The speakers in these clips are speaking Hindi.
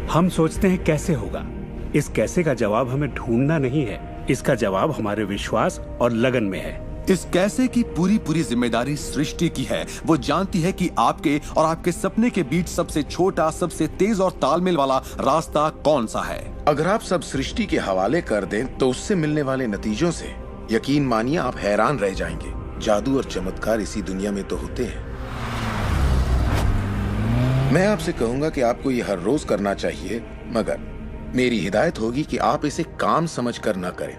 हम सोचते हैं कैसे होगा। इस कैसे का जवाब हमें ढूंढना नहीं है, इसका जवाब हमारे विश्वास और लगन में है। इस कैसे की पूरी जिम्मेदारी सृष्टि की है। वो जानती है कि आपके और आपके सपने के बीच सबसे छोटा, सबसे तेज और तालमेल वाला रास्ता कौन सा है। अगर आप सब सृष्टि के हवाले कर दें तो उससे मिलने वाले नतीजों से यकीन मानिए आप हैरान रह जाएंगे। जादू और चमत्कार इसी दुनिया में तो होते हैं। मैं आपसे कहूंगा कि आपको ये हर रोज करना चाहिए, मगर मेरी हिदायत होगी कि आप इसे काम समझकर न करें।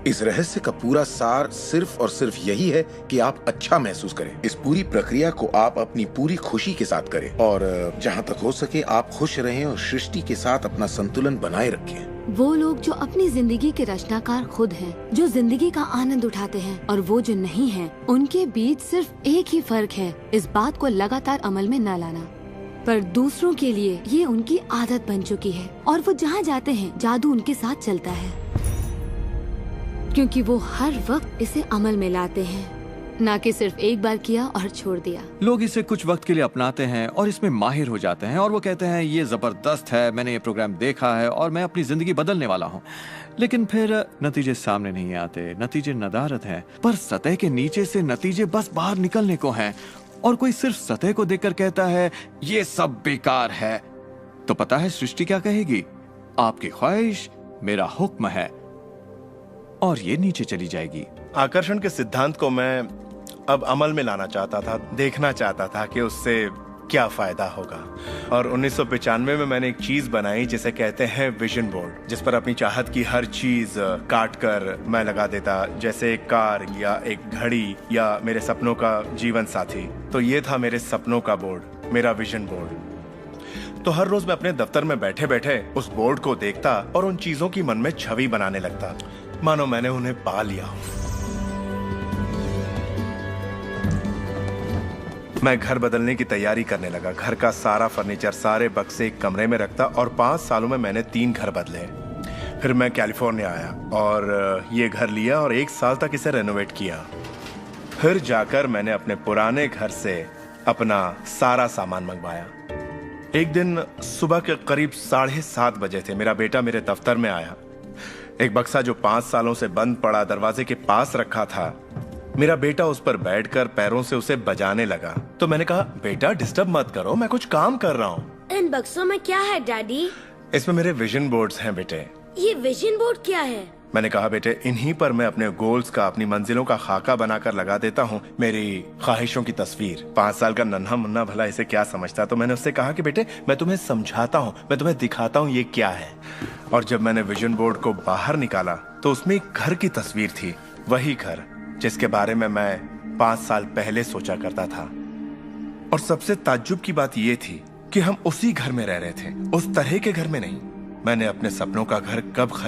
इस रहस्य का पूरा सार सिर्फ और सिर्फ यही है कि आप अच्छा महसूस करें। इस पूरी प्रक्रिया को आप अपनी पूरी खुशी के साथ करें और जहां तक हो सके आप खुश रहें और सृष्टि के साथ अपना संतुलन बनाए रखें। वो लोग जो अपनी जिंदगी के रचनाकार खुद हैं, जो जिंदगी का आनंद उठाते हैं, और वो जो नहीं हैं, उनके बीच सिर्फ एक ही फर्क है, इस बात को लगातार अमल में न लाना। पर दूसरों के लिए ये उनकी आदत बन चुकी है और वो जहाँ जाते हैं जादू उनके साथ चलता है, क्योंकि वो हर वक्त इसे अमल में लाते हैं, ना कि सिर्फ एक बार किया और छोड़ दिया। लोग इसे कुछ वक्त के लिए अपनाते हैं और इसमें माहिर हो जाते हैं और वो कहते हैं ये जबरदस्त है, मैंने ये प्रोग्राम देखा है और मैं अपनी जिंदगी बदलने वाला हूँ। लेकिन फिर नतीजे सामने नहीं आते, नतीजे नदारद हैं। पर सतह के नीचे से नतीजे बस बाहर निकलने को हैं और कोई सिर्फ सतह को देखकर कहता है ये सब बेकार है। तो पता है सृष्टि क्या कहेगी? आपकी ख्वाहिश मेरा हुक्म है, और ये नीचे चली जाएगी। आकर्षण के सिद्धांत को मैं अब अमल में लाना चाहता था, देखना चाहता था कि उससे क्या फायदा होगा। और 1995 में मैंने एक चीज बनाई जिसे कहते हैं विजन बोर्ड, जिस पर अपनी चाहत की हर चीज काट कर मैं लगा देता, जैसे एक कार या एक घड़ी या मेरे सपनों का जीवन साथी। तो ये था मेरे सपनों का बोर्ड, मेरा विजन बोर्ड। तो हर रोज मैं अपने दफ्तर में बैठे बैठे उस बोर्ड को देखता और उन चीजों की मन में छवि बनाने लगता, मानो मैंने उन्हें पा लिया हो। मैं घर बदलने की तैयारी करने लगा। घर का सारा फर्नीचर, सारे बक्से एक कमरे में रखता और 5 सालों में मैंने 3 घर बदले। फिर मैं कैलिफोर्निया आया और ये घर लिया और 1 साल तक इसे रेनोवेट किया। फिर जाकर मैंने अपने पुराने घर से अपना सारा सामान मंगवाया। एक दिन सुबह के करीब 7:30 बजे थे। मेरा बेटा मेरे दफ्तर में आया। एक बक्सा जो 5 सालों से बंद पड़ा दरवाजे के पास रखा था, मेरा बेटा उस पर बैठकर पैरों से उसे बजाने लगा। तो मैंने कहा, बेटा डिस्टर्ब मत करो, मैं कुछ काम कर रहा हूँ। इन बक्सों में क्या है डैडी? इसमें मेरे विजन बोर्ड्स हैं बेटे। ये विजन बोर्ड क्या है? मैंने कहा, बेटे इन्हीं पर मैं अपने गोल्स का, अपनी मंजिलों का खाका बनाकर लगा देता हूँ, मेरी ख्वाहिशों की तस्वीर। 5 साल का नन्हा मुन्ना भला इसे क्या समझता। तो मैंने उससे कहा कि बेटे मैं तुम्हें समझाता हूँ, मैं तुम्हें दिखाता हूँ ये क्या है। और जब मैंने विजन बोर्ड को बाहर निकाला तो उसमें एक घर की तस्वीर थी, वही घर जिसके बारे में मैं 5 साल पहले सोचा करता था। और सबसे ताज्जुब की बात ये थी कि हम उसी घर में रह रहे थे, उस तरह के घर में नहीं। मैंने अपने सपनों का घर कब खरीदा